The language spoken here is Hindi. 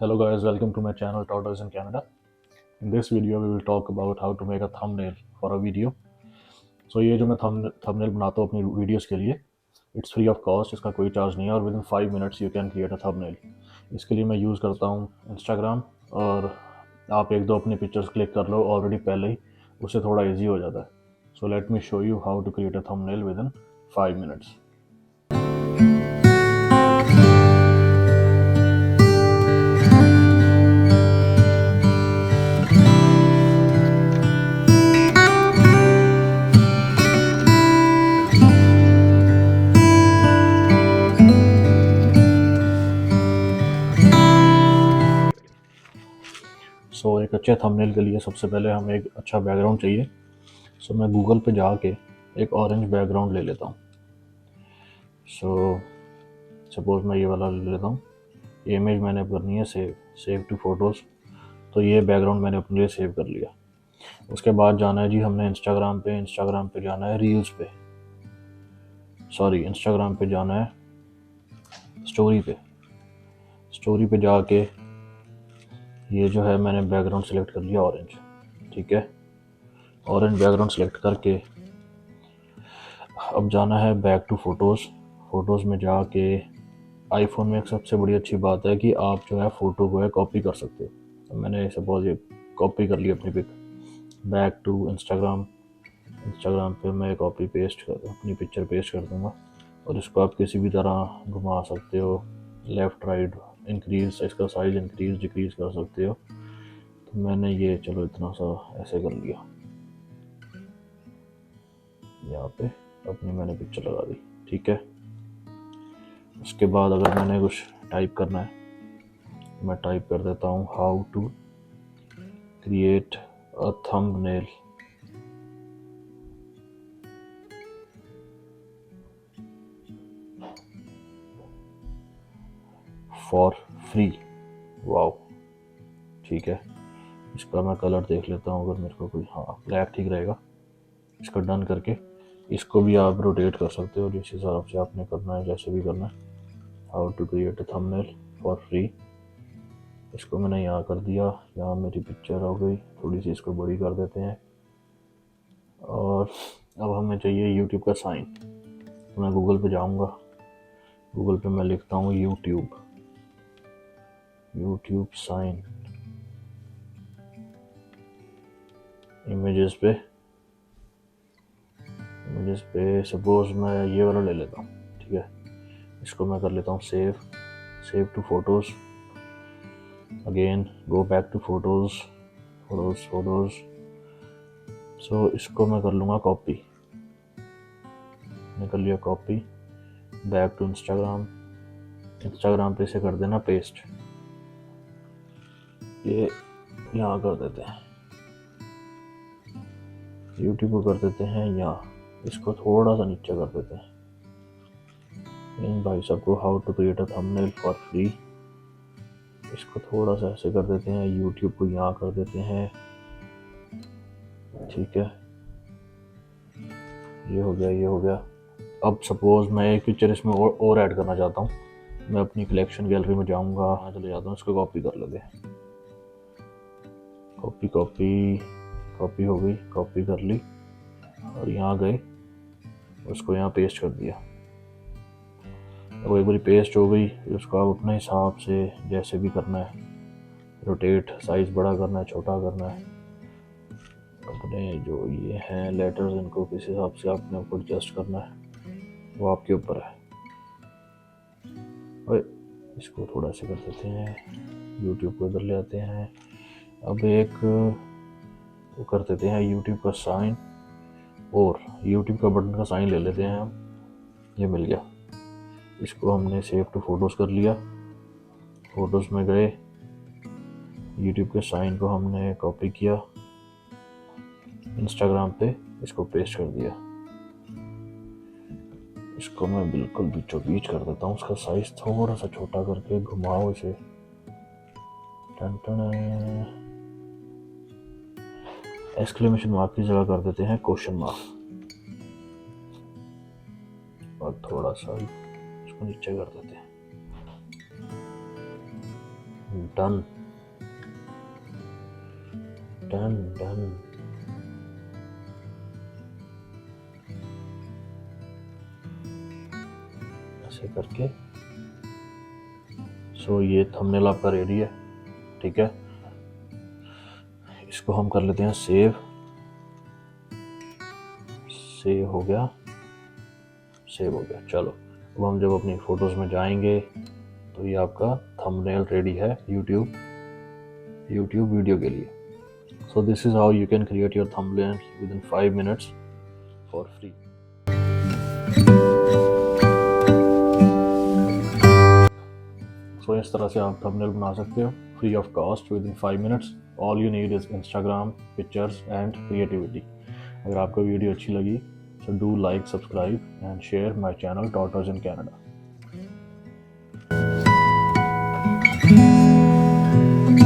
Hello guys, welcome to my channel Tortoise in Canada. In this video we will talk about how to make a thumbnail for a video. So ये जो मैं thumbnail बनाता हूँ अपनी वीडियोस के लिए, it's free of cost, इसका कोई चार्ज नहीं है और within 5 minutes you can create a thumbnail. इसके लिए मैं यूज़ करता हूँ Instagram और आप एक दो अपनी पिक्चर्स क्लिक कर लो ऑलरेडी पहले ही, उससे थोड़ा ईजी हो जाता है. So let me show you how to create a thumbnail within 5 minutes. सो एक अच्छे थंबनेल के लिए सबसे पहले हमें एक अच्छा बैकग्राउंड चाहिए. सो मैं गूगल पे जाके एक ऑरेंज बैकग्राउंड ले लेता हूँ. सो सपोज मैं ये वाला ले लेता हूँ. ये इमेज मैंने करनी है सेव टू फोटोज़. तो ये बैकग्राउंड मैंने अपने लिए सेव कर लिया. उसके बाद जाना है जी हमने इंस्टाग्राम पे जाना है रील्स पे, इंस्टाग्राम पे जाना है स्टोरी पे जाके ये जो है मैंने बैकग्राउंड सेलेक्ट कर लिया ऑरेंज. ठीक है, ऑरेंज बैकग्राउंड सेलेक्ट करके अब जाना है बैक टू फोटोज़ में जाके. आईफोन में एक सबसे बड़ी अच्छी बात है कि आप जो है फ़ोटो को है कॉपी कर सकते हो. तो मैंने सपोज ये कॉपी कर ली अपनी पिक. बैक टू इंस्टाग्राम पे मैं कॉपी पेस्ट कर अपनी पिक्चर पेस्ट कर दूँगा और इसको आप किसी भी तरह घुमा सकते हो, लेफ़्ट राइट इंक्रीज, इसका साइज़ इंक्रीज डिक्रीज़ कर सकते हो. तो मैंने ये चलो इतना सा ऐसे कर लिया यहाँ पे, अपनी मैंने पिक्चर लगा दी. ठीक है, उसके बाद अगर मैंने कुछ टाइप करना है मैं टाइप कर देता हूँ how to create a thumbnail for free. Wow, ठीक है. इसका मैं कलर देख लेता हूँ, अगर मेरे को कोई, हाँ ब्लैक ठीक रहेगा. इसको डन करके इसको भी आप रोटेट कर सकते हो जिस हिसाब से आपने करना है, जैसे भी करना है. How to create a thumbnail for free. इसको मैंने यहाँ कर दिया, यहाँ मेरी पिक्चर हो गई. थोड़ी सी इसको बड़ी कर देते हैं. और अब हमें चाहिए यूट्यूब का साइन. तो मैं गूगल पे जाऊँगा, गूगल पे मैं लिखता हूँ यूट्यूब साइन. इमेजेस पे सपोज मैं ये वाला ले लेता हूँ. ठीक है, इसको मैं कर लेता हूँ save to photos. Again go back to photos. So इसको मैं कर लूँगा कॉपी. मैं कर लिया कॉपी. बैक टू इंस्टाग्राम पे इसे कर देना पेस्ट. ये यहाँ कर देते हैं, यूट्यूब को कर देते हैं यहाँ. इसको थोड़ा सा नीचे कर देते हैं. इन भाई सबको how to create a thumbnail for free. इसको थोड़ा सा ऐसे कर देते हैं, यूट्यूब को यहाँ कर देते हैं. ठीक है, ये हो गया. अब सपोज मैं एक पिक्चर इसमें और ऐड करना चाहता हूँ. मैं अपनी कलेक्शन गैलरी में जाऊँगा, यहाँ चले जाता हूँ. इसको कॉपी कर लेते हैं. कॉपी हो गई, कॉपी कर ली और यहाँ गए, उसको यहाँ पेस्ट कर दिया. अब एक बारी पेस्ट हो गई, उसको आप अपने हिसाब से जैसे भी करना है, रोटेट, साइज़ बड़ा करना है, छोटा करना है, अपने जो ये हैं लेटर्स इनको किस हिसाब से आपने ऊपर एडजस्ट करना है वो आपके ऊपर है. और इसको थोड़ा सा कर देते हैं, यूट्यूब को इधर ले आते हैं. अब एक वो कर देते हैं यूट्यूब का साइन, और यूट्यूब का बटन का साइन ले लेते हैं हम. ये मिल गया. इसको हमने सेव टू फोटोज़ कर लिया. फोटोज़ में गए, यूट्यूब के साइन को हमने कॉपी किया, इंस्टाग्राम पे इसको पेस्ट कर दिया. इसको मैं बिल्कुल बीचों बीच कर देता हूँ. उसका साइज़ थोड़ा सा छोटा करके घुमाओ इसे. एक्सक्लेमेशन मार्क की जगह कर देते हैं क्वेश्चन मार्क. और थोड़ा सा इसको नीचे कर देते हैं. Done done done. ऐसे करके सो ये थंबनेल आपका रेडी है, ठीक है। इसको हम कर लेते हैं सेव। सेव हो गया, सेव हो गया। चलो अब हम जब अपनी फोटोज़ में जाएंगे तो ये आपका थंबनेल रेडी है यूट्यूब वीडियो के लिए। So this is how you can create your thumbnail within 5 minutes for free. सो इस तरह से आप थंबनेल बना सकते हो free of cost within 5 minutes. All you need is Instagram, pictures and creativity. अगर आपको वीडियो अच्छी लगी, so do like, subscribe and share my channel Tortoise in Canada.